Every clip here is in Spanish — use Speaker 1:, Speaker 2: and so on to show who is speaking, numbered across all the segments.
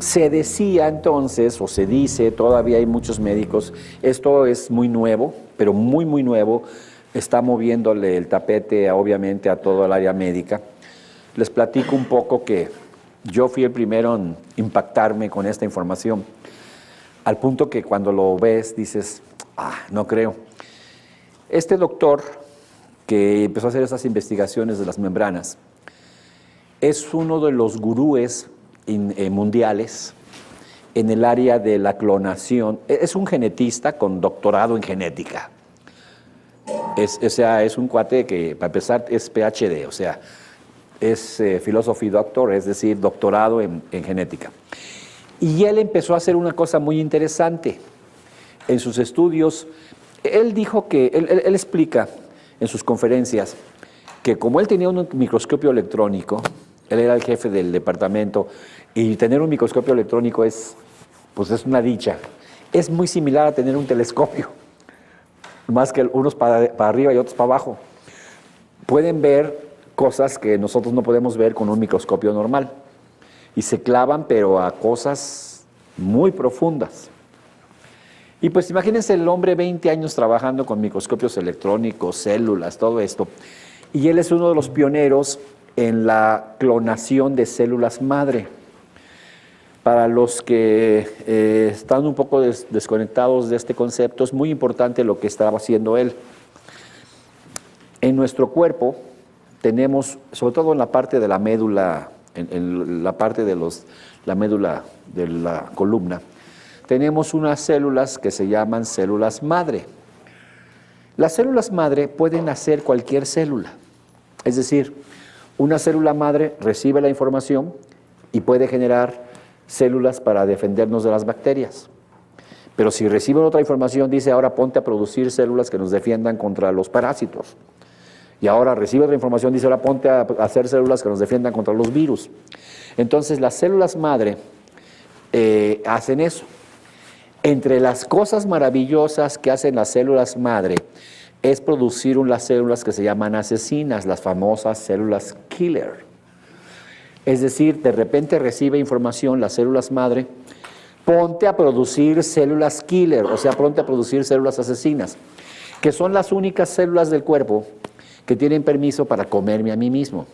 Speaker 1: Se decía entonces, o se dice, todavía hay muchos médicos, esto es muy nuevo, pero muy, muy nuevo, está moviéndole el tapete, obviamente, a todo el área médica. Les platico un poco que yo fui el primero en impactarme con esta información, al punto que cuando lo ves dices, no creo. Este doctor que empezó a hacer esas investigaciones de las membranas es uno de los gurúes mundiales en el área de la clonación. Es un genetista con doctorado en genética. Es un cuate que, para empezar, es PhD, o sea, es philosophy doctor, es decir, doctorado en genética. Y él empezó a hacer una cosa muy interesante en sus estudios. Él dijo que, él explica en sus conferencias que como él tenía un microscopio electrónico, él era el jefe del departamento, y tener un microscopio electrónico es una dicha. Es muy similar a tener un telescopio, más que unos para arriba y otros para abajo. Pueden ver cosas que nosotros no podemos ver con un microscopio normal. Y se clavan, pero a cosas muy profundas. Y pues imagínense el hombre 20 años trabajando con microscopios electrónicos, células, todo esto. Y él es uno de los pioneros en la clonación de células madre. Para los que están un poco desconectados de este concepto, es muy importante lo que estaba haciendo él. En nuestro cuerpo tenemos, sobre todo en la parte de la médula, en la parte de la médula de la columna, tenemos unas células que se llaman células madre. Las células madre pueden hacer cualquier célula. Es decir, una célula madre recibe la información y puede generar células para defendernos de las bacterias. Pero si recibe otra información, dice, ahora ponte a producir células que nos defiendan contra los parásitos. Y ahora recibe otra información, dice, ahora ponte a hacer células que nos defiendan contra los virus. Entonces, las células madre hacen eso. Entre las cosas maravillosas que hacen las células madre es producir unas células que se llaman asesinas, las famosas células killer. Es decir, de repente recibe información las células madre, ponte a producir células killer, o sea, ponte a producir células asesinas, que son las únicas células del cuerpo que tienen permiso para comerme a mí mismo.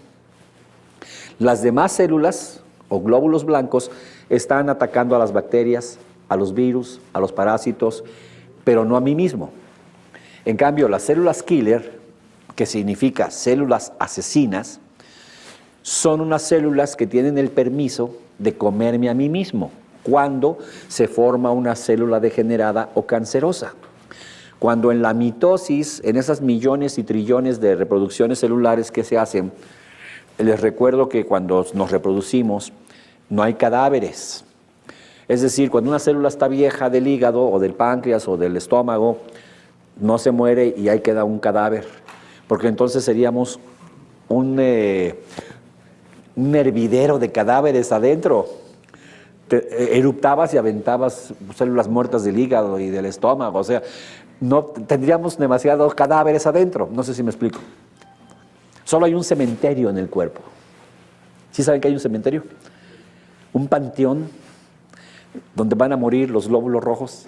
Speaker 1: Las demás células o glóbulos blancos están atacando a las bacterias, a los virus, a los parásitos, pero no a mí mismo. En cambio, las células killer, que significa células asesinas, son unas células que tienen el permiso de comerme a mí mismo cuando se forma una célula degenerada o cancerosa. Cuando en la mitosis, en esas millones y trillones de reproducciones celulares que se hacen, les recuerdo que cuando nos reproducimos no hay cadáveres. Es decir, cuando una célula está vieja del hígado o del páncreas o del estómago, no se muere y ahí queda un cadáver, porque entonces seríamos un hervidero de cadáveres adentro. Eruptabas y aventabas células muertas del hígado y del estómago, o sea, no tendríamos demasiados cadáveres adentro, no sé si me explico. Solo hay un cementerio en el cuerpo. ¿Sí saben que hay un cementerio? Un panteón donde van a morir los glóbulos rojos.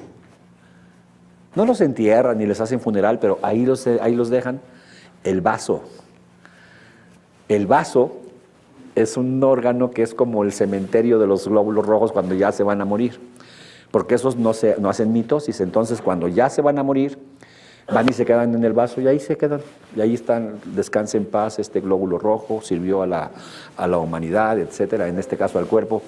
Speaker 1: No los entierran ni les hacen funeral, pero ahí los dejan. El vaso. El vaso es un órgano que es como el cementerio de los glóbulos rojos cuando ya se van a morir, porque esos no hacen mitosis. Entonces, cuando ya se van a morir, van y se quedan en el vaso y ahí se quedan. Y ahí están, descansa en paz, este glóbulo rojo sirvió a la humanidad, etcétera, en este caso al cuerpo.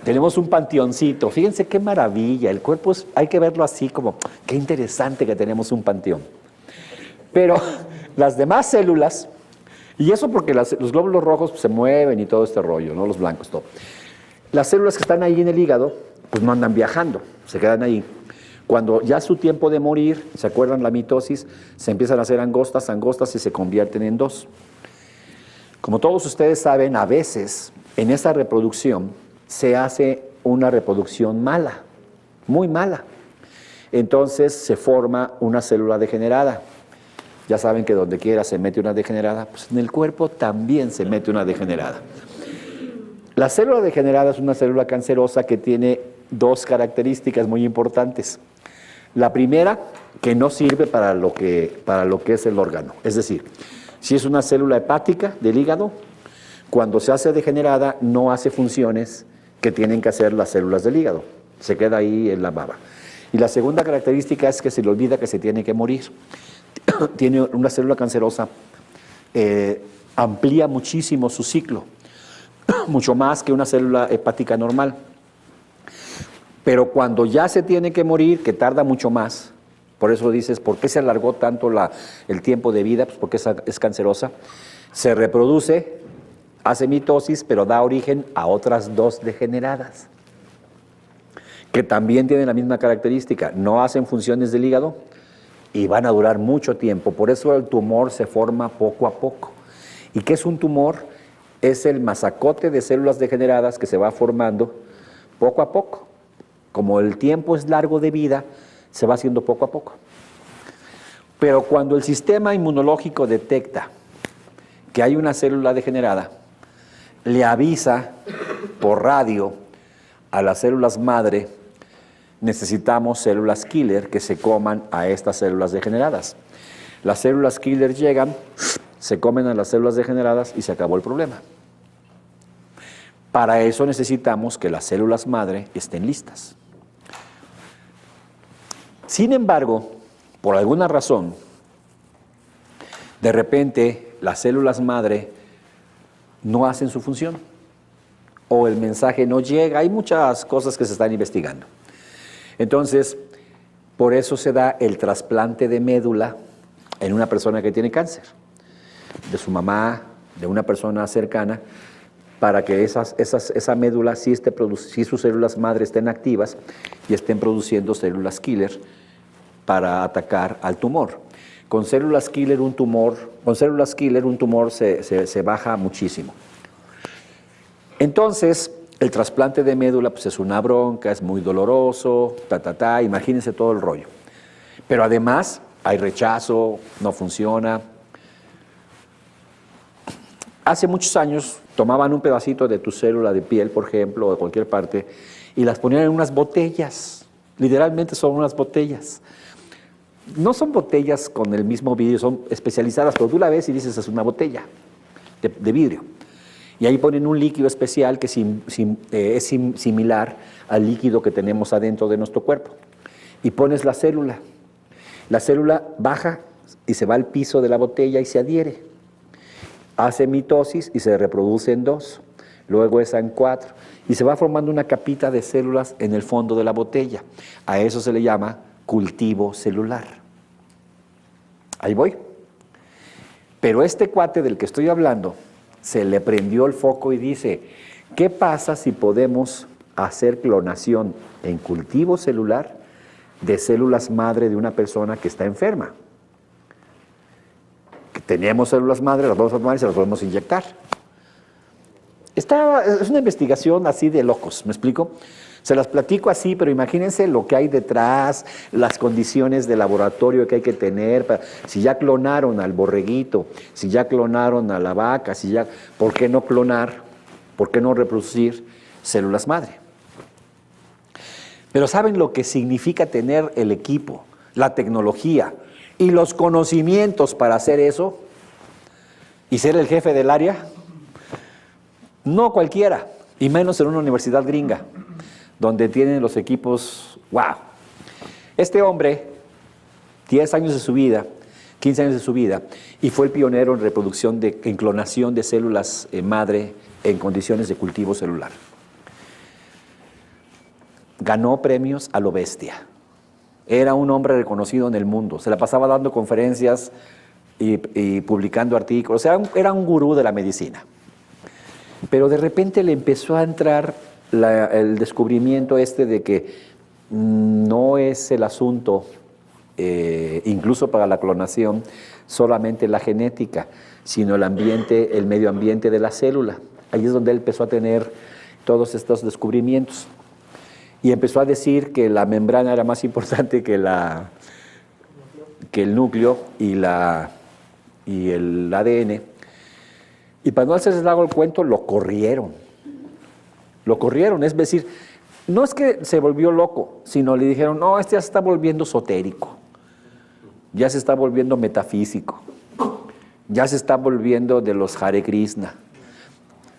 Speaker 1: Tenemos un panteoncito, fíjense qué maravilla, el cuerpo hay que verlo así como, qué interesante que tenemos un panteón. Pero las demás células, y eso porque los glóbulos rojos se mueven y todo este rollo, ¿no? Los blancos, todo. Las células que están ahí en el hígado, pues no andan viajando, se quedan ahí. Cuando ya es su tiempo de morir, ¿se acuerdan la mitosis? Se empiezan a hacer angostas y se convierten en dos. Como todos ustedes saben, a veces en esa reproducción se hace una reproducción mala, muy mala. Entonces se forma una célula degenerada. Ya saben que donde quiera se mete una degenerada, pues en el cuerpo también se mete una degenerada. La célula degenerada es una célula cancerosa que tiene dos características muy importantes. La primera, que no sirve para lo que es el órgano. Es decir, si es una célula hepática del hígado, cuando se hace degenerada no hace funciones que tienen que hacer las células del hígado. Se queda ahí en la baba. Y la segunda característica es que se le olvida que se tiene que morir. Tiene una célula cancerosa, amplía muchísimo su ciclo, mucho más que una célula hepática normal. Pero cuando ya se tiene que morir, que tarda mucho más, por eso dices, ¿por qué se alargó tanto el tiempo de vida? Pues porque es cancerosa. Se reproduce, hace mitosis, pero da origen a otras dos degeneradas, que también tienen la misma característica. No hacen funciones del hígado y van a durar mucho tiempo. Por eso el tumor se forma poco a poco. ¿Y qué es un tumor? Es el masacote de células degeneradas que se va formando poco a poco. Como el tiempo es largo de vida, se va haciendo poco a poco. Pero cuando el sistema inmunológico detecta que hay una célula degenerada, le avisa por radio a las células madre: necesitamos células killer que se coman a estas células degeneradas. Las células killer llegan, se comen a las células degeneradas y se acabó el problema. Para eso necesitamos que las células madre estén listas. Sin embargo, por alguna razón, de repente las células madre no hacen su función o el mensaje no llega. Hay muchas cosas que se están investigando. Entonces, por eso se da el trasplante de médula en una persona que tiene cáncer, de su mamá, de una persona cercana, para que esa médula sí sus células madre estén activas y estén produciendo células killer para atacar al tumor. Con células killer un tumor se baja muchísimo. Entonces, el trasplante de médula pues es una bronca, es muy doloroso, imagínense todo el rollo. Pero además hay rechazo, no funciona. Hace muchos años tomaban un pedacito de tu célula de piel, por ejemplo, o de cualquier parte, y las ponían en unas botellas. Literalmente son unas botellas. No son botellas con el mismo vidrio, son especializadas, pero tú la ves y dices, es una botella de vidrio. Y ahí ponen un líquido especial que es similar al líquido que tenemos adentro de nuestro cuerpo. Y pones la célula. La célula baja y se va al piso de la botella y se adhiere. Hace mitosis y se reproduce en 2, luego esa en 4, y se va formando una capita de células en el fondo de la botella. A eso se le llama cultivo celular. Ahí voy. Pero este cuate del que estoy hablando se le prendió el foco y dice, ¿qué pasa si podemos hacer clonación en cultivo celular de células madre de una persona que está enferma? Que tenemos células madre, las vamos a tomar y se las podemos inyectar. Es una investigación así de locos, ¿me explico? Se las platico así, pero imagínense lo que hay detrás, las condiciones de laboratorio que hay que tener. Si ya clonaron al borreguito, si ya clonaron a la vaca, ¿por qué no clonar? ¿Por qué no reproducir células madre? Pero ¿saben lo que significa tener el equipo, la tecnología y los conocimientos para hacer eso? ¿Y ser el jefe del área? No cualquiera, y menos en una universidad gringa, donde tienen los equipos, wow. Este hombre, 10 años de su vida, 15 años de su vida, y fue el pionero en reproducción, en clonación de células madre en condiciones de cultivo celular. Ganó premios a lo bestia. Era un hombre reconocido en el mundo, se la pasaba dando conferencias y publicando artículos, era un gurú de la medicina. Pero de repente le empezó a entrar el descubrimiento de que no es el asunto, incluso para la clonación, solamente la genética, sino el medio ambiente de la célula. Ahí es donde él empezó a tener todos estos descubrimientos. Y empezó a decir que la membrana era más importante que el núcleo y el ADN. Y para no hacerse largo el cuento, lo corrieron. Lo corrieron, es decir, no es que se volvió loco, sino le dijeron, no, este ya se está volviendo esotérico, ya se está volviendo metafísico, ya se está volviendo de los Hare Krishna,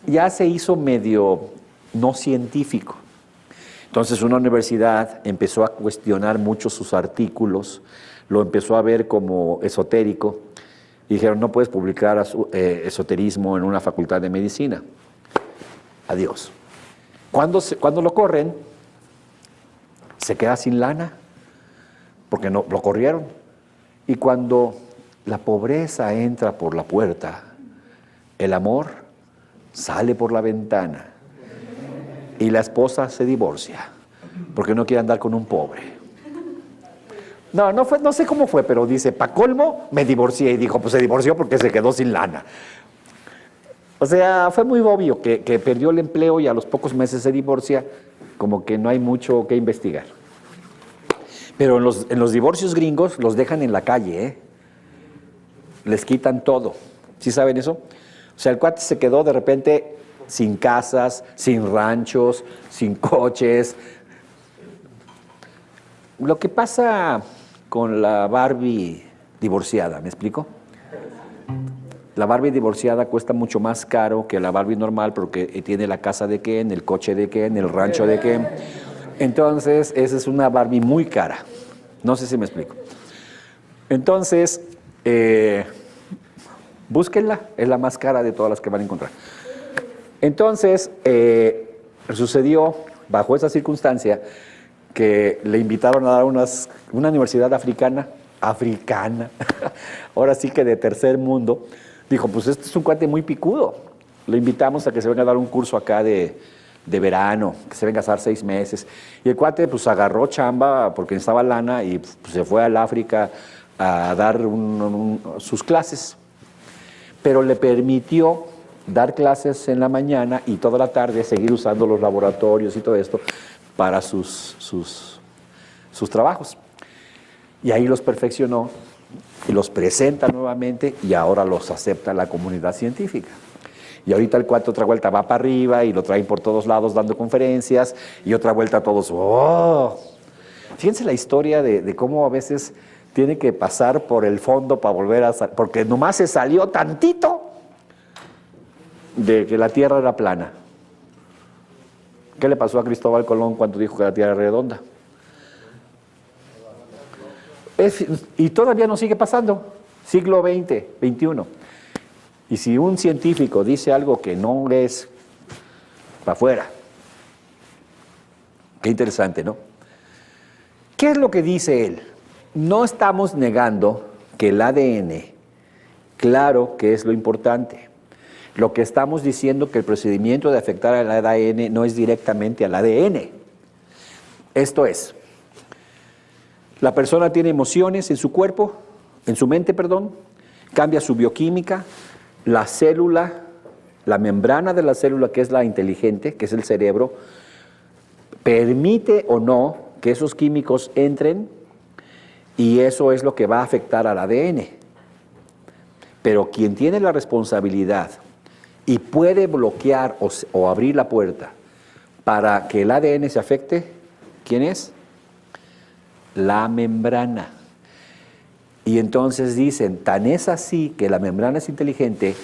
Speaker 1: ya se hizo medio no científico. Entonces una universidad empezó a cuestionar mucho sus artículos, lo empezó a ver como esotérico, y dijeron, no puedes publicar esoterismo en una facultad de medicina. Adiós. Cuando lo corren, se queda sin lana, porque no, lo corrieron. Y cuando la pobreza entra por la puerta, el amor sale por la ventana. Y la esposa se divorcia, porque no quiere andar con un pobre. No sé cómo fue, pero dice, pa' colmo, me divorcié. Y dijo, pues se divorció porque se quedó sin lana. O sea, fue muy obvio que perdió el empleo y a los pocos meses se divorcia, como que no hay mucho que investigar. Pero en los divorcios gringos los dejan en la calle, ¿eh? Les quitan todo. ¿Sí saben eso? O sea, el cuate se quedó de repente sin casas, sin ranchos, sin coches. Lo que pasa con la Barbie divorciada, ¿me explico? La Barbie divorciada cuesta mucho más caro que la Barbie normal porque tiene la casa de Ken, el coche de Ken, el rancho de Ken. Entonces, esa es una Barbie muy cara. No sé si me explico. Entonces, búsquenla, es la más cara de todas las que van a encontrar. Entonces, sucedió, bajo esa circunstancia, que le invitaron a dar una universidad africana, ahora sí que de tercer mundo. Dijo, pues este es un cuate muy picudo, lo invitamos a que se venga a dar un curso acá de verano, que se venga a estar 6 meses. Y el cuate pues agarró chamba porque necesitaba lana y pues, se fue al África a dar sus clases. Pero le permitió dar clases en la mañana y toda la tarde seguir usando los laboratorios y todo esto para sus trabajos. Y ahí los perfeccionó y los presenta nuevamente y ahora los acepta la comunidad científica. Y ahorita el cuate otra vuelta va para arriba y lo traen por todos lados dando conferencias y otra vuelta todos, ¡oh! Fíjense la historia de cómo a veces tiene que pasar por el fondo para volver a salir, porque nomás se salió tantito de que la Tierra era plana. ¿Qué le pasó a Cristóbal Colón cuando dijo que la Tierra era redonda? Y todavía nos sigue pasando, siglo XX, XXI. Y si un científico dice algo que no es para afuera, qué interesante, ¿no? ¿Qué es lo que dice él? No estamos negando que el ADN, claro que es lo importante. Lo que estamos diciendo es que el procedimiento de afectar al ADN no es directamente al ADN. Esto es, la persona tiene emociones en su cuerpo, en su mente, perdón, cambia su bioquímica, la célula, la membrana de la célula, que es la inteligente, que es el cerebro, permite o no que esos químicos entren y eso es lo que va a afectar al ADN. Pero quien tiene la responsabilidad y puede bloquear o abrir la puerta para que el ADN se afecte, ¿quién es? La membrana. Y entonces dicen, tan es así que la membrana es inteligente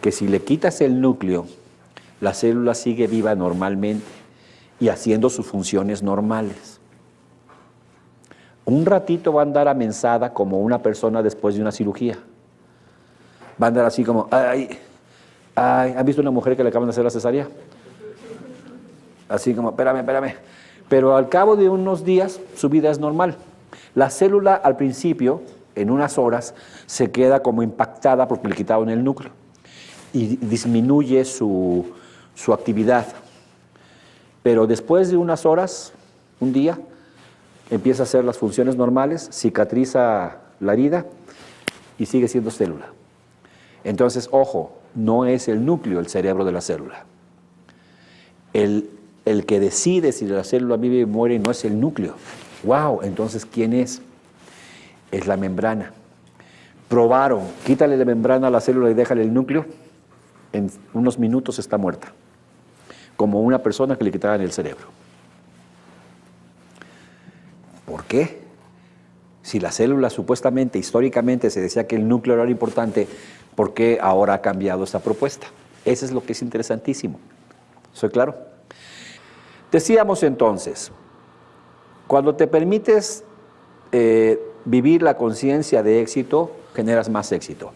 Speaker 1: que si le quitas el núcleo, la célula sigue viva normalmente y haciendo sus funciones normales. Un ratito va a andar amensada como una persona después de una cirugía. Va a andar así como, ay, ¿han visto una mujer que le acaban de hacer la cesárea? Así como, espérame. Pero al cabo de unos días, su vida es normal. La célula al principio, en unas horas, se queda como impactada porque le quitaron el núcleo y disminuye su actividad. Pero después de unas horas, un día, empieza a hacer las funciones normales, cicatriza la herida y sigue siendo célula. Entonces, ojo, no es el núcleo el cerebro de la célula. El que decide si la célula vive o muere no es el núcleo. ¡Wow! Entonces, ¿quién es? Es la membrana. Probaron, quítale la membrana a la célula y déjale el núcleo, en unos minutos está muerta. como una persona que le quitaran el cerebro. ¿Por qué? Si la célula supuestamente, históricamente, se decía que el núcleo era importante, ¿por qué ahora ha cambiado esta propuesta? Eso es lo que es interesantísimo. ¿Soy claro? Decíamos entonces, cuando te permites vivir la conciencia de éxito, generas más éxito.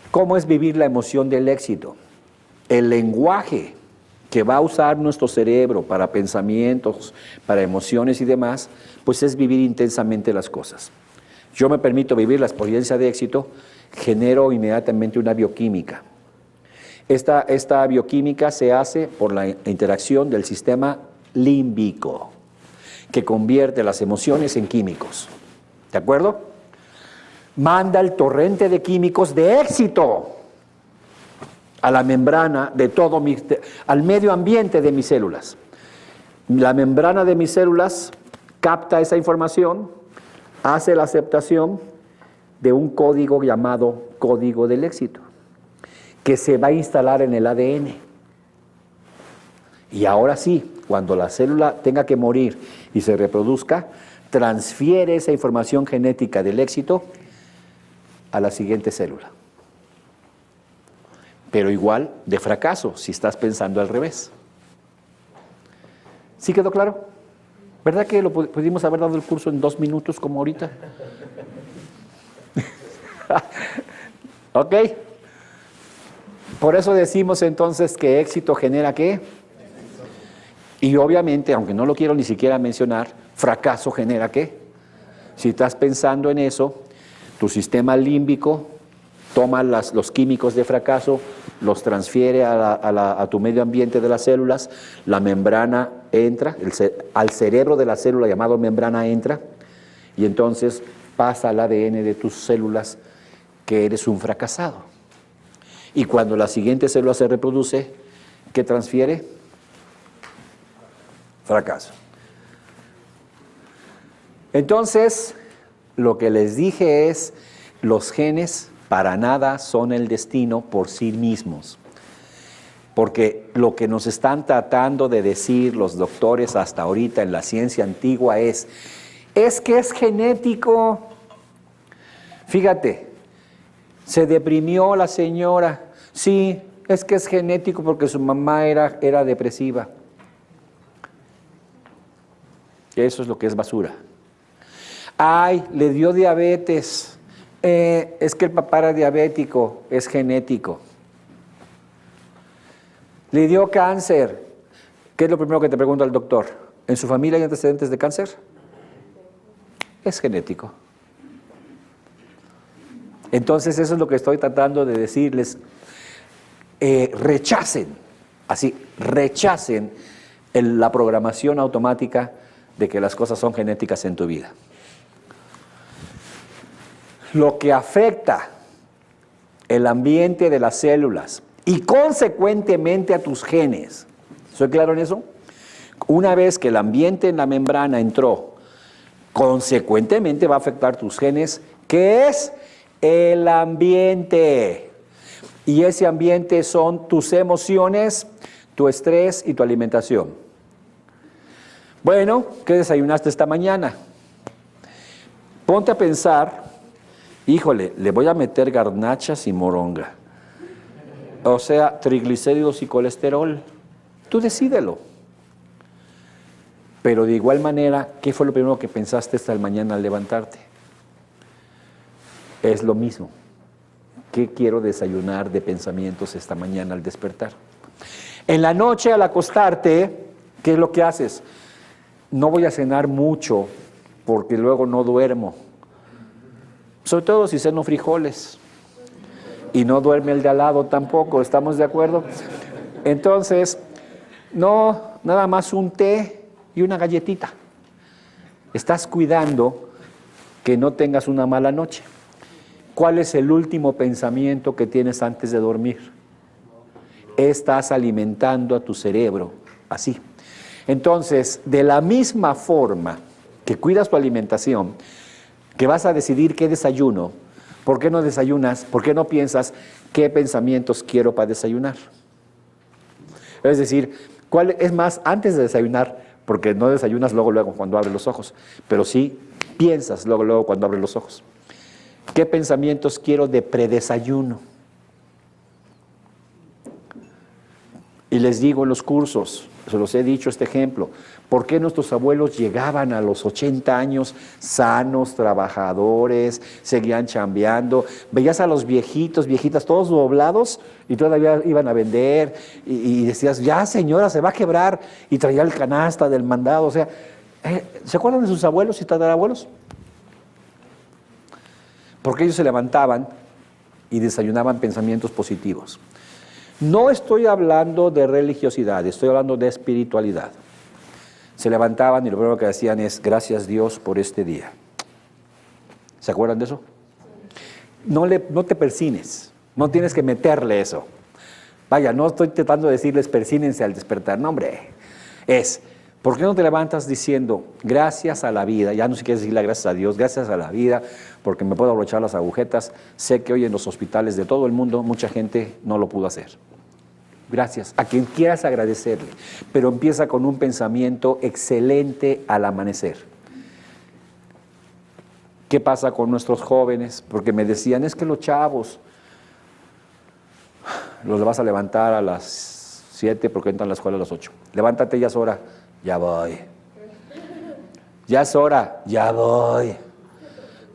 Speaker 1: ¿Cómo es vivir la emoción del éxito? El lenguaje que va a usar nuestro cerebro para pensamientos, para emociones y demás, pues es vivir intensamente las cosas. Yo me permito vivir la experiencia de éxito, genero inmediatamente una bioquímica. Esta bioquímica se hace por la interacción del sistema límbico, que convierte las emociones en químicos. ¿De acuerdo? Manda el torrente de químicos de éxito a la membrana de al medio ambiente de mis células. La membrana de mis células capta esa información, hace la aceptación de un código llamado código del éxito, que se va a instalar en el ADN. Y ahora sí, cuando la célula tenga que morir y se reproduzca, transfiere esa información genética del éxito a la siguiente célula. Pero igual de fracaso, si estás pensando al revés. ¿Sí quedó claro? ¿Verdad que lo pudimos haber dado el curso en 2 minutos como ahorita? ¿Ok? Por eso decimos entonces que éxito genera ¿qué? Y obviamente, aunque no lo quiero ni siquiera mencionar, fracaso genera ¿qué? Si estás pensando en eso, tu sistema límbico toma los químicos de fracaso, los transfiere a tu medio ambiente de las células, la membrana entra, al cerebro de la célula llamado membrana entra, y entonces pasa al ADN de tus células que eres un fracasado. Y cuando la siguiente célula se reproduce, ¿qué transfiere? Fracaso. Entonces, lo que les dije es, los genes para nada son el destino por sí mismos. Porque lo que nos están tratando de decir los doctores hasta ahorita en la ciencia antigua es que es genético. Fíjate, se deprimió la señora. Sí, es que es genético porque su mamá era depresiva. Eso es lo que es basura. Ay, le dio diabetes. Es que el papá era diabético, es genético. Le dio cáncer. ¿Qué es lo primero que te pregunta el doctor? ¿En su familia hay antecedentes de cáncer? Es genético. Entonces eso es lo que estoy tratando de decirles. Rechacen la programación automática de que las cosas son genéticas en tu vida. Lo que afecta el ambiente de las células y consecuentemente a tus genes, ¿soy claro en eso? Una vez que el ambiente en la membrana entró, consecuentemente va a afectar tus genes, que es el ambiente. Y ese ambiente son tus emociones, tu estrés y tu alimentación. Bueno, ¿qué desayunaste esta mañana? Ponte a pensar. Híjole, le voy a meter garnachas y moronga. O sea, triglicéridos y colesterol. Tú decídelo. Pero de igual manera, ¿qué fue lo primero que pensaste esta mañana al levantarte? Es lo mismo. ¿Qué quiero desayunar de pensamientos esta mañana al despertar? En la noche al acostarte, ¿qué es lo que haces? No voy a cenar mucho porque luego no duermo. Sobre todo si ceno frijoles y no duerme el de al lado tampoco, ¿estamos de acuerdo? Entonces, no, nada más un té y una galletita. Estás cuidando que no tengas una mala noche. ¿Cuál es el último pensamiento que tienes antes de dormir? Estás alimentando a tu cerebro así. Entonces, de la misma forma que cuidas tu alimentación, que vas a decidir qué desayuno, ¿por qué no desayunas? ¿Por qué no piensas qué pensamientos quiero para desayunar? Es decir, ¿Cuál es más? Antes de desayunar, porque no desayunas luego cuando abres los ojos, pero sí piensas luego cuando abres los ojos. ¿Qué pensamientos quiero de predesayuno? Y les digo en los cursos, se los he dicho este ejemplo, ¿por qué nuestros abuelos llegaban a los 80 años sanos, trabajadores, seguían chambeando? Veías a los viejitos, viejitas, todos doblados y todavía iban a vender y decías, ya señora, se va a quebrar, y traía el canasta del mandado. O sea, ¿se acuerdan de sus abuelos y tatarabuelos? Porque ellos se levantaban y desayunaban pensamientos positivos. No estoy hablando de religiosidad, estoy hablando de espiritualidad. Se levantaban y lo primero que decían es, gracias Dios por este día. ¿Se acuerdan de eso? No te persines, no tienes que meterle eso. Vaya, no estoy tratando de decirles persínense al despertar, no hombre. ¿Por qué no te levantas diciendo, gracias a la vida? Ya no sé qué decirle gracias a Dios, gracias a la vida, porque me puedo abrochar las agujetas. Sé que hoy en los hospitales de todo el mundo mucha gente no lo pudo hacer. Gracias, a quien quieras agradecerle, pero empieza con un pensamiento excelente al amanecer. ¿Qué pasa con nuestros jóvenes? Porque me decían, es que los chavos los vas a levantar a las 7 porque entran a la escuela a las 8. Levántate, ya es hora, ya voy. Ya es hora, ya voy.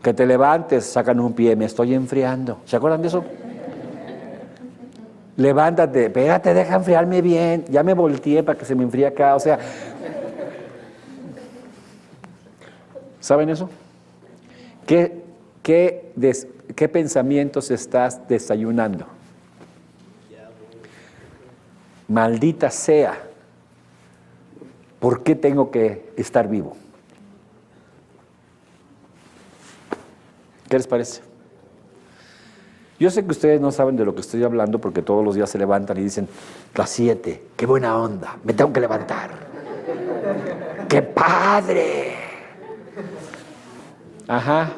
Speaker 1: Que te levantes, sacan un pie, me estoy enfriando. ¿Se acuerdan de eso? Levántate, espérate, deja enfriarme bien. Ya me volteé para que se me enfríe acá. O sea, ¿saben eso? ¿Qué pensamientos estás desayunando? Maldita sea, ¿por qué tengo que estar vivo? ¿Qué les parece? Yo sé que ustedes no saben de lo que estoy hablando porque todos los días se levantan y dicen, las 7, qué buena onda, me tengo que levantar. ¡Qué padre! Ajá.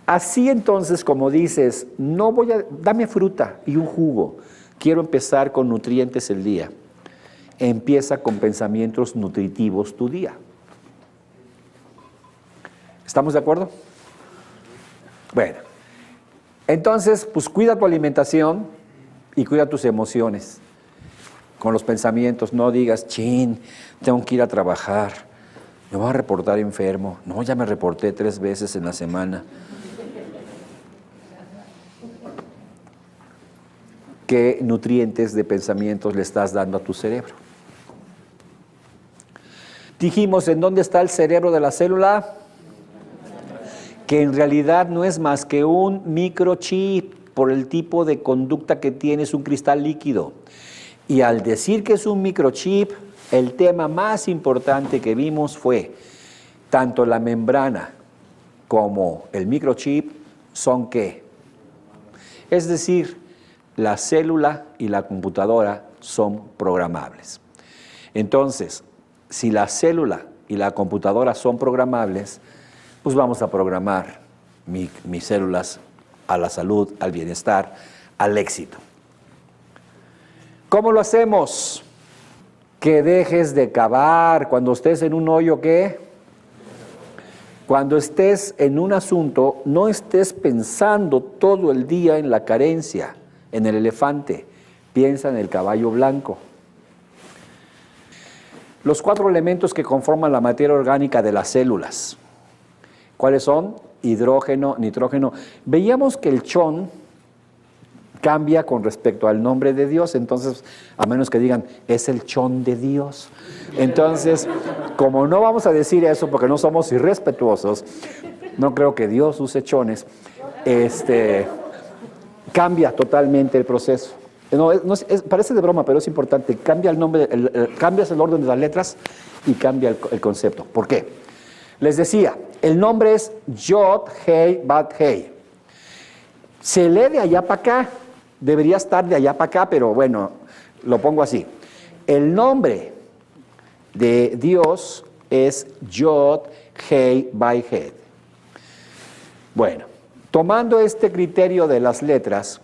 Speaker 1: Así entonces, como dices, dame fruta y un jugo. Quiero empezar con nutrientes el día. Empieza con pensamientos nutritivos tu día. ¿Estamos de acuerdo? Bueno, entonces, pues cuida tu alimentación y cuida tus emociones. Con los pensamientos, no digas, chin, tengo que ir a trabajar, me voy a reportar enfermo. No, ya me reporté 3 veces en la semana. ¿Qué nutrientes de pensamientos le estás dando a tu cerebro? Dijimos, ¿en dónde está el cerebro de la célula? Que en realidad no es más que un microchip por el tipo de conducta que tiene, es un cristal líquido. Y al decir que es un microchip, el tema más importante que vimos fue tanto la membrana como el microchip son ¿qué? Es decir, la célula y la computadora son programables. Entonces, si la célula y la computadora son programables, pues vamos a programar mis células a la salud, al bienestar, al éxito. ¿Cómo lo hacemos? Que dejes de cavar. Cuando estés en un hoyo, ¿qué? Cuando estés en un asunto, no estés pensando todo el día en la carencia, en el elefante. Piensa en el caballo blanco. Los 4 elementos que conforman la materia orgánica de las células. ¿Cuáles son? Hidrógeno, nitrógeno. Veíamos que el chon cambia con respecto al nombre de Dios, entonces, a menos que digan, es el chon de Dios. Entonces, como no vamos a decir eso porque no somos irrespetuosos, no creo que Dios use chones, cambia totalmente el proceso. Parece de broma, pero es importante. Cambia el nombre, cambias el orden de las letras y cambia el concepto. ¿Por qué? Les decía, el nombre es Yod, Hei, Bat, Hei. Se lee de allá para acá, debería estar de allá para acá, pero bueno, lo pongo así. El nombre de Dios es Yod, Hei, Bat, Hei. Bueno, tomando este criterio de las letras,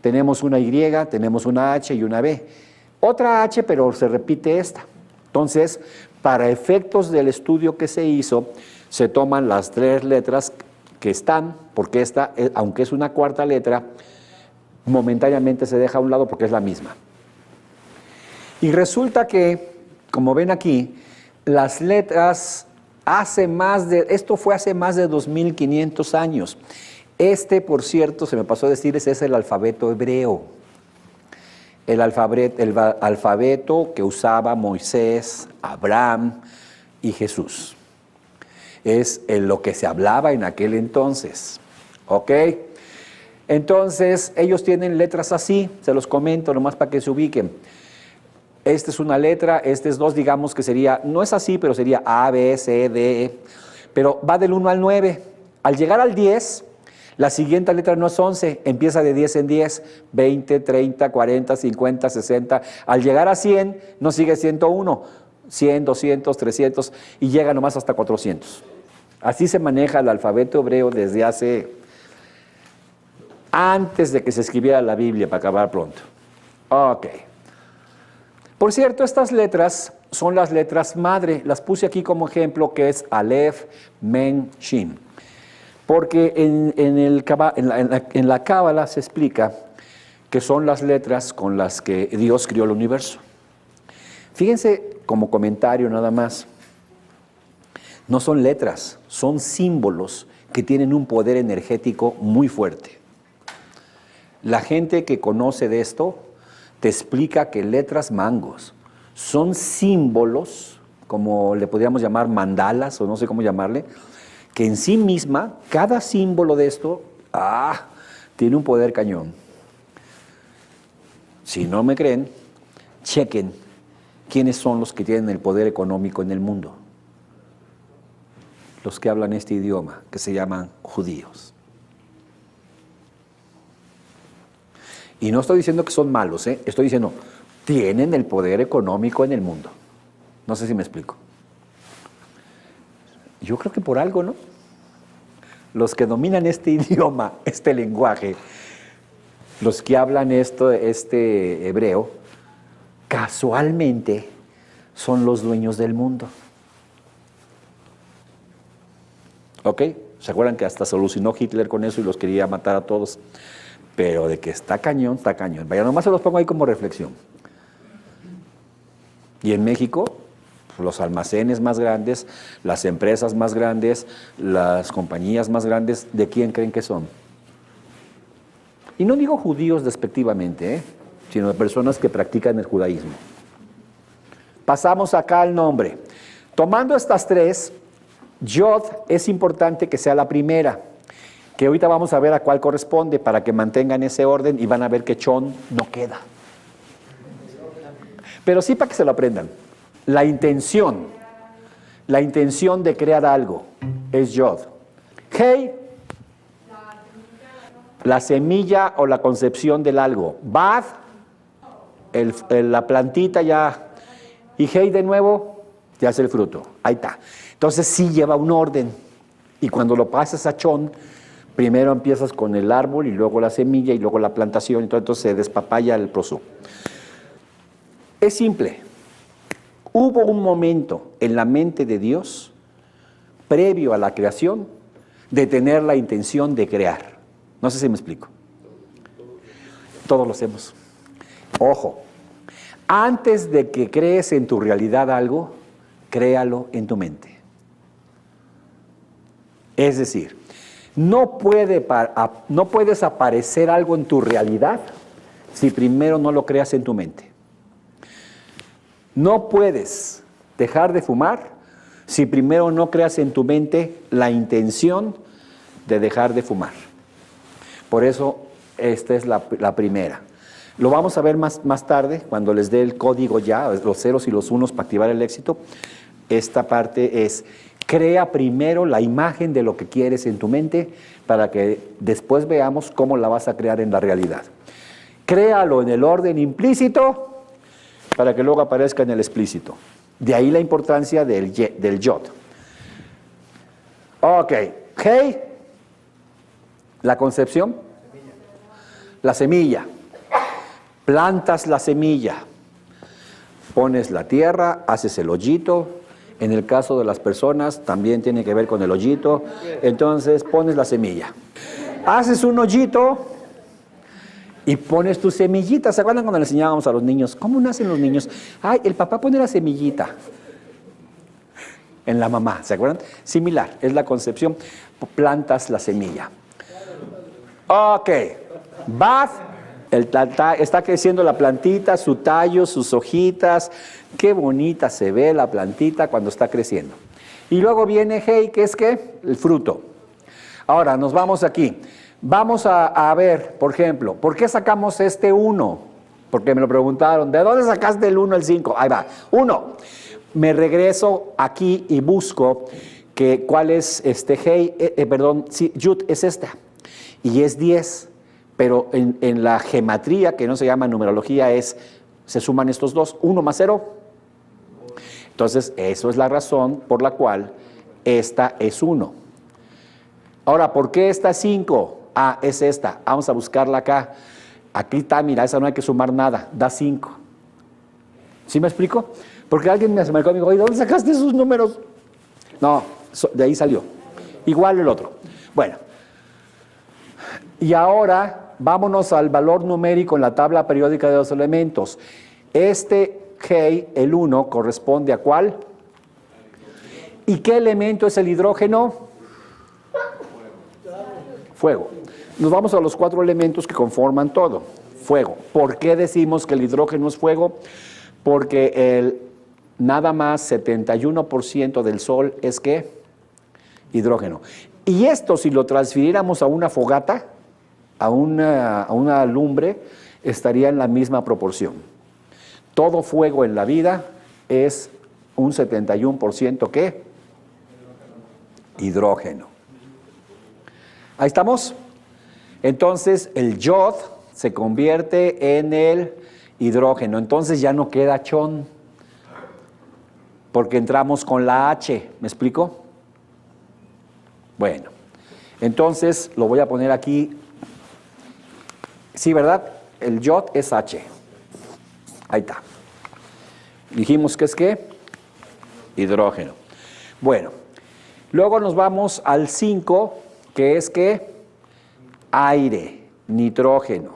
Speaker 1: tenemos una Y, tenemos una H y una B. Otra H, pero se repite esta. Entonces, para efectos del estudio que se hizo, se toman las 3 letras que están, porque esta, aunque es una cuarta letra, momentáneamente se deja a un lado porque es la misma. Y resulta que, como ven aquí, las letras esto fue hace más de 2500 años. Por cierto, se me pasó a decirles, es el alfabeto hebreo. El alfabeto que usaba Moisés, Abraham y Jesús. Es en lo que se hablaba en aquel entonces. ¿Ok? Entonces, ellos tienen letras así, se los comento nomás para que se ubiquen. Esta es una letra, este es 2, digamos que sería, no es así, pero sería A, B, C, D, E. Pero va del 1 al 9. Al llegar al 10, la siguiente letra no es 11, empieza de 10 en 10, 20, 30, 40, 50, 60. Al llegar a 100, no sigue 101, 100, 200, 300 y llega nomás hasta 400. Así se maneja el alfabeto hebreo desde antes de que se escribiera la Biblia, para acabar pronto. Ok. Por cierto, estas letras son las letras madre. Las puse aquí como ejemplo, que es Aleph, Men, Shin. Porque en la Cábala se explica que son las letras con las que Dios crió el universo. Fíjense, como comentario nada más, no son letras, son símbolos que tienen un poder energético muy fuerte. La gente que conoce de esto te explica que letras mangos son símbolos, como le podríamos llamar mandalas o no sé cómo llamarle, que en sí misma, cada símbolo de esto, tiene un poder cañón. Si no me creen, chequen quiénes son los que tienen el poder económico en el mundo. Los que hablan este idioma, que se llaman judíos. Y no estoy diciendo que son malos, estoy diciendo, tienen el poder económico en el mundo. No sé si me explico. Yo creo que por algo, ¿no? Los que dominan este idioma, este lenguaje, los que hablan este hebreo, casualmente son los dueños del mundo. ¿Ok? ¿Se acuerdan que hasta solucionó Hitler con eso y los quería matar a todos? Pero de que está cañón, está cañón. Vaya, nomás se los pongo ahí como reflexión. Y en México, los almacenes más grandes, las empresas más grandes, las compañías más grandes, ¿de quién creen que son? Y no digo judíos despectivamente, sino de personas que practican el judaísmo. Pasamos acá al nombre. Tomando estas 3, Yod es importante que sea la primera, que ahorita vamos a ver a cuál corresponde para que mantengan ese orden y van a ver que Chon no queda. Pero sí para que se lo aprendan. La intención de crear algo es Yod. Hei, la semilla o la concepción del algo. Bad, la plantita ya. Y Hei de nuevo, ya es el fruto. Ahí está. Entonces sí lleva un orden. Y cuando lo pasas a Chon, primero empiezas con el árbol y luego la semilla y luego la plantación. Entonces se despapaya el prosú. Es simple. Hubo un momento en la mente de Dios, previo a la creación, de tener la intención de crear. No sé si me explico. Todos lo hacemos. Ojo, antes de que crees en tu realidad algo, créalo en tu mente. Es decir, no puedes aparecer algo en tu realidad si primero no lo creas en tu mente. No puedes dejar de fumar si primero no creas en tu mente la intención de dejar de fumar. Por eso esta es la primera. Lo vamos a ver más tarde, cuando les dé el código ya, los ceros y los unos para activar el éxito. Esta parte es, crea primero la imagen de lo que quieres en tu mente para que después veamos cómo la vas a crear en la realidad. Créalo en el orden implícito para que luego aparezca en el explícito. De ahí la importancia del Yod. Ok, Hei, la concepción, la semilla. Plantas la semilla. pones la tierra, haces el hoyito. En el caso de las personas también tiene que ver con el hoyito. Entonces pones la semilla. Haces un hoyito y pones tu semillita. ¿Se acuerdan cuando le enseñábamos a los niños? ¿Cómo nacen los niños? Ay, el papá pone la semillita en la mamá. ¿Se acuerdan? Similar, es la concepción. Plantas la semilla. Ok. Vas. Está creciendo la plantita, su tallo, sus hojitas. Qué bonita se ve la plantita cuando está creciendo. Y luego viene hey, ¿qué es qué? El fruto. Ahora, nos vamos aquí. Vamos a ver, por ejemplo, ¿por qué sacamos este 1? Porque me lo preguntaron, ¿de dónde sacaste el 1 al 5? Ahí va, 1. Me regreso aquí y busco que cuál es hey, sí, yud es esta. Y es 10. Pero en la gematría, que no se llama numerología, se suman estos dos, 1 más 0. Entonces, eso es la razón por la cual esta es 1. Ahora, ¿por qué esta es 5? Ah, es esta. Vamos a buscarla acá. Aquí está, mira, esa no hay que sumar nada, da 5. ¿Sí me explico? Porque alguien me acercó y me dijo, ¿dónde sacaste esos números? No, de ahí salió. Igual el otro. Bueno, y ahora vámonos al valor numérico en la tabla periódica de los elementos. Este G, el 1, corresponde a ¿cuál? ¿Y qué elemento es el hidrógeno? Fuego. Nos vamos a los 4 elementos que conforman todo. Fuego. ¿Por qué decimos que el hidrógeno es fuego? Porque nada más 71% del Sol es ¿qué? Hidrógeno. Y esto, si lo transfiriéramos a una fogata, a una lumbre, estaría en la misma proporción. Todo fuego en la vida es un 71% ¿qué? Hidrógeno. Ahí estamos. Entonces el yod se convierte en el hidrógeno. Entonces ya no queda chon, porque entramos con la H. ¿Me explico? Bueno, entonces lo voy a poner aquí. Sí, ¿verdad? El yod es H. Ahí está. Dijimos que es ¿qué? Hidrógeno. Bueno, luego nos vamos al 5, que es ¿qué? Aire, nitrógeno.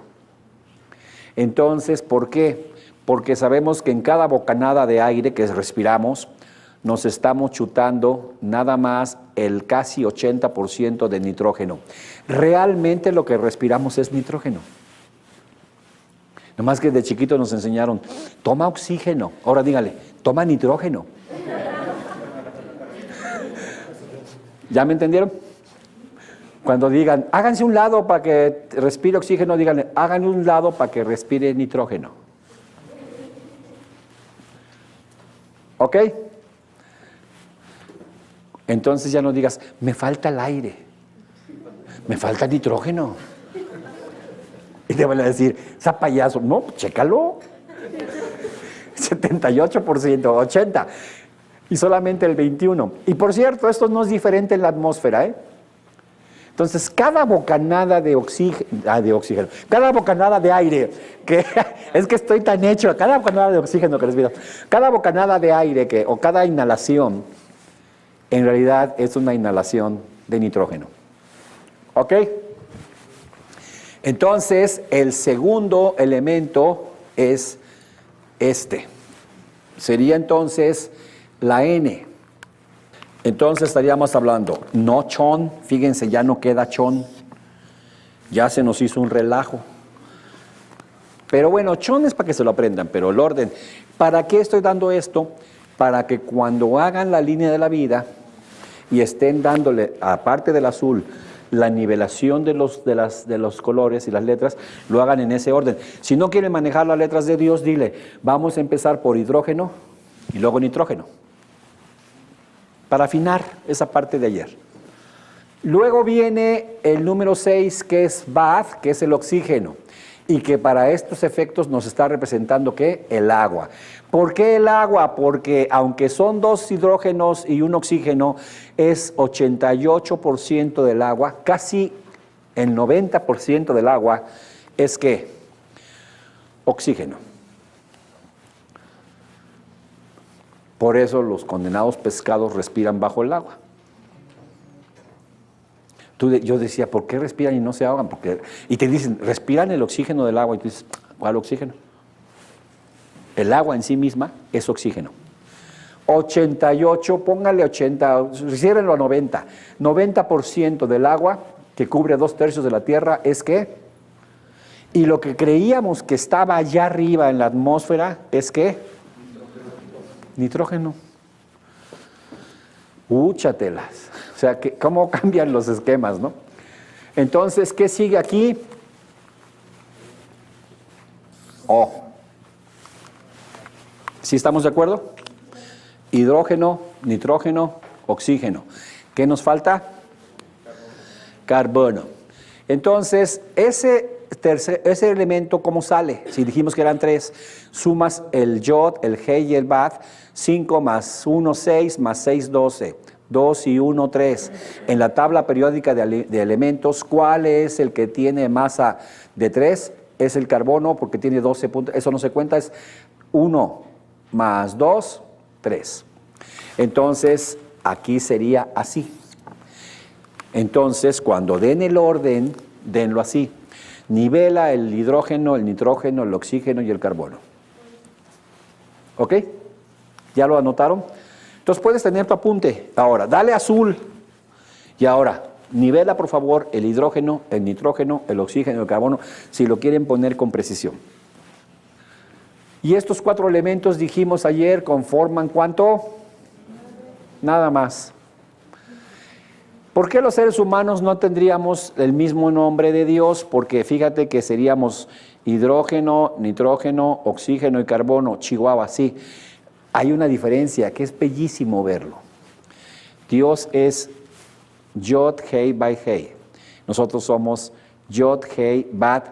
Speaker 1: Entonces, ¿por qué? Porque sabemos que en cada bocanada de aire que respiramos, nos estamos chutando nada más el casi 80% de nitrógeno. Realmente lo que respiramos es nitrógeno. Nomás que de chiquito nos enseñaron, toma oxígeno. Ahora dígale, toma nitrógeno. ¿Ya me entendieron? Cuando digan, háganse un lado para que respire oxígeno, díganle, hagan un lado para que respire nitrógeno. ¿Ok? Entonces ya no digas, me falta el aire, me falta nitrógeno. Y te van a decir, esa payaso, no, chécalo. 78%, 80%. Y solamente el 21%. Y por cierto, esto no es diferente en la atmósfera, ¿eh? Entonces, cada bocanada de oxígeno, cada bocanada de aire, que es que estoy tan hecho, cada bocanada de oxígeno que respiro, cada bocanada de aire o cada inhalación, en realidad es una inhalación de nitrógeno. ¿Ok? Entonces, el segundo elemento es este. Sería entonces la N. Entonces estaríamos hablando, no chon, fíjense, ya no queda chon, ya se nos hizo un relajo. Pero bueno, chon es para que se lo aprendan, pero el orden, ¿para qué estoy dando esto? Para que cuando hagan la línea de la vida y estén dándole, aparte del azul, la nivelación de los colores y las letras, lo hagan en ese orden. Si no quieren manejar las letras de Dios, dile, vamos a empezar por hidrógeno y luego nitrógeno, para afinar esa parte de ayer. Luego viene el número 6, que es Bath, que es el oxígeno, y que para estos efectos nos está representando, ¿qué? El agua. ¿Por qué el agua? Porque aunque son 2 hidrógenos y un oxígeno, es 88% del agua, casi el 90% del agua es ¿qué? Oxígeno. Por eso los condenados pescados respiran bajo el agua. Yo decía, ¿por qué respiran y no se ahogan? Y te dicen, respiran el oxígeno del agua. Y tú dices, ¿cuál oxígeno? El agua en sí misma es oxígeno. 88, póngale 80, ciérrenlo a 90. 90% del agua que cubre 2/3 de la Tierra es ¿qué? Y lo que creíamos que estaba allá arriba en la atmósfera es ¿qué? Nitrógeno. Úchatelas. O sea, ¿cómo cambian los esquemas, no? Entonces, ¿qué sigue aquí? O. ¿Sí estamos de acuerdo? Hidrógeno, nitrógeno, oxígeno. ¿Qué nos falta? Carbono. Entonces, ese elemento, ¿cómo sale? Si dijimos que eran 3, sumas el yod, el He y el Bad, 5 más 1, 6, más 6, 12. 2 y 1, 3. En la tabla periódica de elementos, ¿cuál es el que tiene masa de 3? Es el carbono, porque tiene 12 puntos. Eso no se cuenta, es 1 más 2, 3. Entonces, aquí sería así. Entonces, cuando den el orden, denlo así. Nivela el hidrógeno, el nitrógeno, el oxígeno y el carbono. ¿Ok? ¿Ya lo anotaron? Entonces puedes tener tu apunte. Ahora, dale azul. Y ahora, nivela por favor el hidrógeno, el nitrógeno, el oxígeno, el carbono, si lo quieren poner con precisión. Y estos 4 elementos, dijimos ayer, conforman ¿cuánto? Nada más. ¿Por qué los seres humanos no tendríamos el mismo nombre de Dios? Porque fíjate que seríamos hidrógeno, nitrógeno, oxígeno y carbono, Chihuahua, sí. Hay una diferencia que es bellísimo verlo. Dios es Yod, Hei, Bai, Hei. Nosotros somos Yod, Hei, Bat,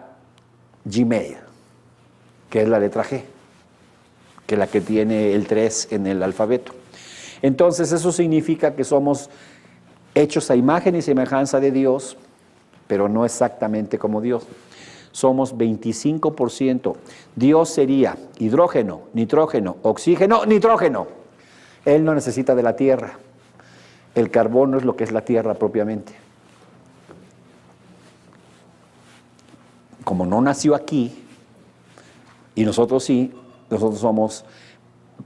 Speaker 1: Gimel, que es la letra G, que es la que tiene el 3 en el alfabeto. Entonces eso significa que somos hechos a imagen y semejanza de Dios, pero no exactamente como Dios. Somos 25%. Dios sería hidrógeno, nitrógeno, oxígeno, nitrógeno. Él no necesita de la tierra. El carbono es lo que es la tierra propiamente. Como no nació aquí, y nosotros sí, nosotros somos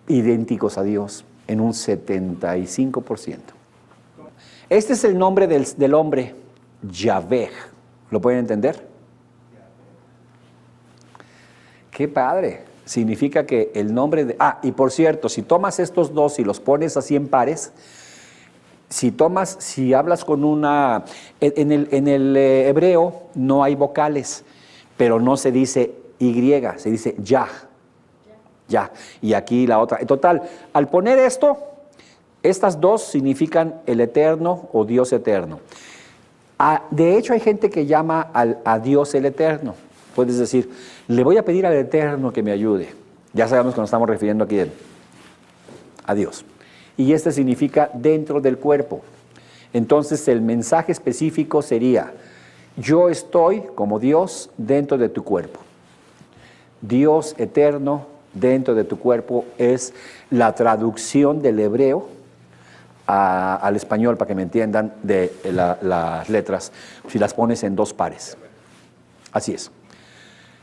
Speaker 1: idénticos a Dios en un 75%. Este es el nombre del hombre, Yahvé. ¿Lo pueden entender? ¡Qué padre! Significa que el nombre de... y por cierto, si tomas estos dos y los pones así en pares, si hablas con una... En el hebreo no hay vocales, pero no se dice Y, se dice Yah. Yah. Y aquí la otra. En total, al poner esto, estas dos significan el eterno o Dios eterno. De hecho, hay gente que llama a Dios el eterno. Puedes decir, le voy a pedir al Eterno que me ayude. Ya sabemos que nos estamos refiriendo aquí a Dios. Y este significa dentro del cuerpo. Entonces el mensaje específico sería, yo estoy como Dios dentro de tu cuerpo. Dios eterno dentro de tu cuerpo es la traducción del hebreo al español, para que me entiendan, de las letras, si las pones en 2 pares. Así es.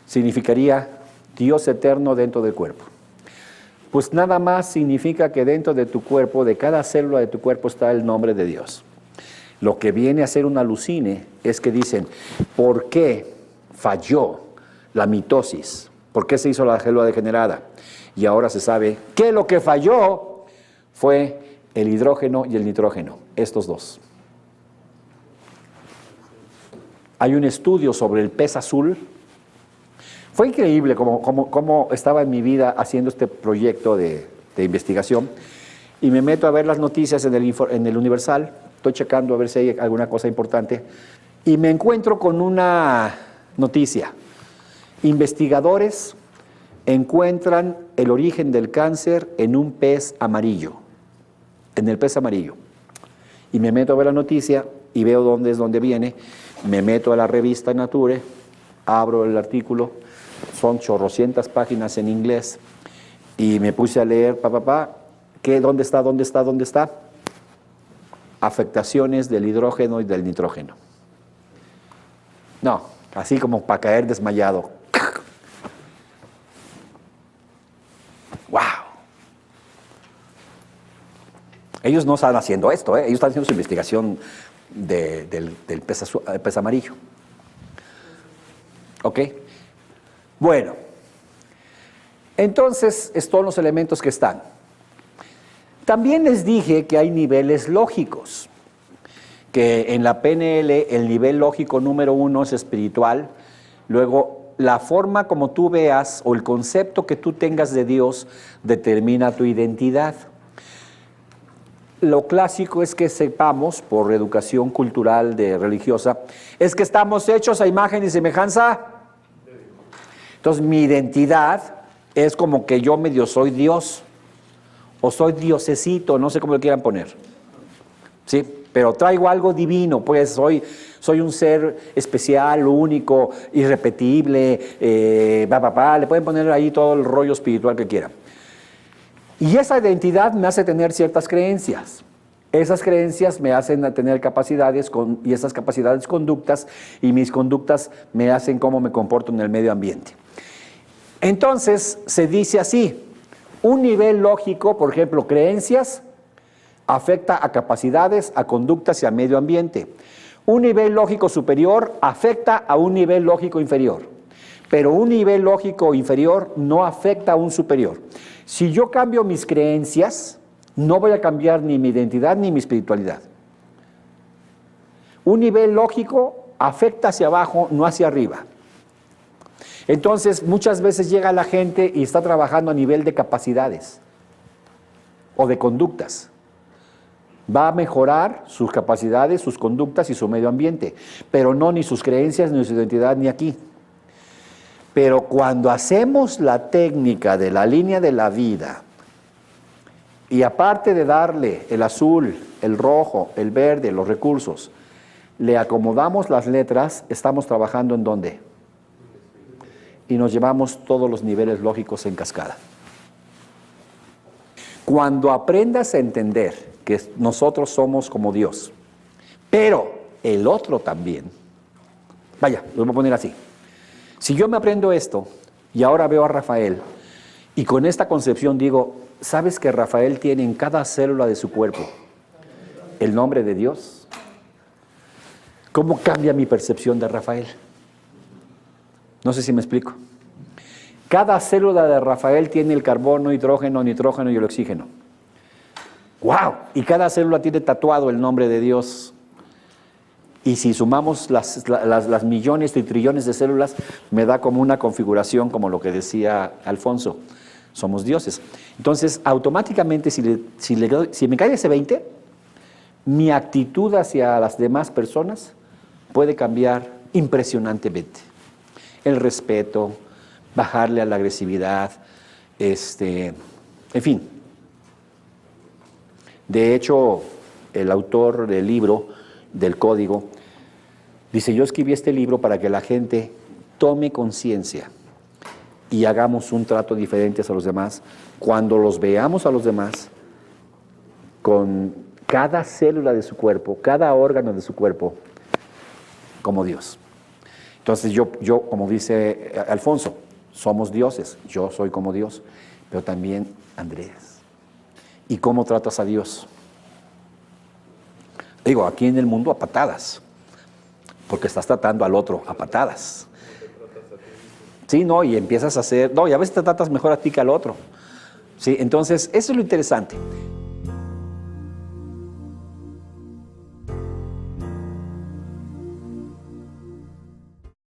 Speaker 1: Significaría Dios eterno dentro del cuerpo. Pues nada más significa que dentro de tu cuerpo, de cada célula de tu cuerpo está el nombre de Dios. Lo que viene a ser una alucine es que dicen, ¿por qué falló la mitosis? ¿Por qué se hizo la célula degenerada? Y ahora se sabe que lo que falló fue el hidrógeno y el nitrógeno, estos dos. Hay un estudio sobre el pez azul. Fue increíble cómo estaba en mi vida haciendo este proyecto de investigación, y me meto a ver las noticias en el Universal, estoy checando a ver si hay alguna cosa importante, y me encuentro con una noticia. Investigadores encuentran el origen del cáncer en un pez amarillo, en el pez amarillo. Y me meto a ver la noticia y veo dónde viene, me meto a la revista Nature, abro el artículo, son chorrocientas páginas en inglés, y me puse a leer, ¿Dónde está? ¿Dónde está? ¿Dónde está? Afectaciones del hidrógeno y del nitrógeno. No, así como para caer desmayado. ¡Wow! Ellos no están haciendo esto, ellos están haciendo su investigación del pez amarillo. ¿Ok? Bueno, entonces, estos son los elementos que están. También les dije que hay niveles lógicos, que en la PNL el nivel lógico número 1 es espiritual, luego la forma como tú veas o el concepto que tú tengas de Dios determina tu identidad. Lo clásico es que sepamos, por educación cultural religiosa, es que estamos hechos a imagen y semejanza. Entonces mi identidad es como que yo medio soy Dios, o soy diosecito, no sé cómo lo quieran poner. ¿Sí? Pero traigo algo divino, pues soy un ser especial, único, irrepetible, le pueden poner ahí todo el rollo espiritual que quieran. Y esa identidad me hace tener ciertas creencias. Esas creencias me hacen tener capacidades y esas capacidades conductas, y mis conductas me hacen cómo me comporto en el medio ambiente. Entonces se dice así, un nivel lógico, por ejemplo, creencias, afecta a capacidades, a conductas y al medio ambiente. Un nivel lógico superior afecta a un nivel lógico inferior, pero un nivel lógico inferior no afecta a un superior. Si yo cambio mis creencias, no voy a cambiar ni mi identidad ni mi espiritualidad. Un nivel lógico afecta hacia abajo, no hacia arriba. Entonces, muchas veces llega la gente y está trabajando a nivel de capacidades o de conductas. Va a mejorar sus capacidades, sus conductas y su medio ambiente, pero no ni sus creencias, ni su identidad, ni aquí. Pero cuando hacemos la técnica de la línea de la vida, y aparte de darle el azul, el rojo, el verde, los recursos, le acomodamos las letras, estamos trabajando ¿en dónde? Y nos llevamos todos los niveles lógicos en cascada. Cuando aprendas a entender que nosotros somos como Dios, pero el otro también, vaya, lo voy a poner así. Si yo me aprendo esto y ahora veo a Rafael y con esta concepción digo, ¿sabes que Rafael tiene en cada célula de su cuerpo el nombre de Dios? ¿Cómo cambia mi percepción de Rafael? No sé si me explico. Cada célula de Rafael tiene el carbono, hidrógeno, nitrógeno y el oxígeno. ¡Wow! Y cada célula tiene tatuado el nombre de Dios. Y si sumamos las millones y trillones de células, me da como una configuración, como lo que decía Alfonso. Somos dioses. Entonces, automáticamente, si me cae ese 20, mi actitud hacia las demás personas puede cambiar impresionantemente. El respeto, bajarle a la agresividad, en fin. De hecho, el autor del libro, del código, dice, yo escribí este libro para que la gente tome conciencia y hagamos un trato diferente hacia los demás cuando los veamos a los demás con cada célula de su cuerpo, cada órgano de su cuerpo, como Dios. Entonces yo, como dice Alfonso, somos dioses, yo soy como Dios, pero también Andrés. ¿Y cómo tratas a Dios? Digo, aquí en el mundo a patadas, porque estás tratando al otro a patadas. Sí, no, y empiezas a hacer, no, y a veces te tratas mejor a ti que al otro. Sí, entonces, eso es lo interesante.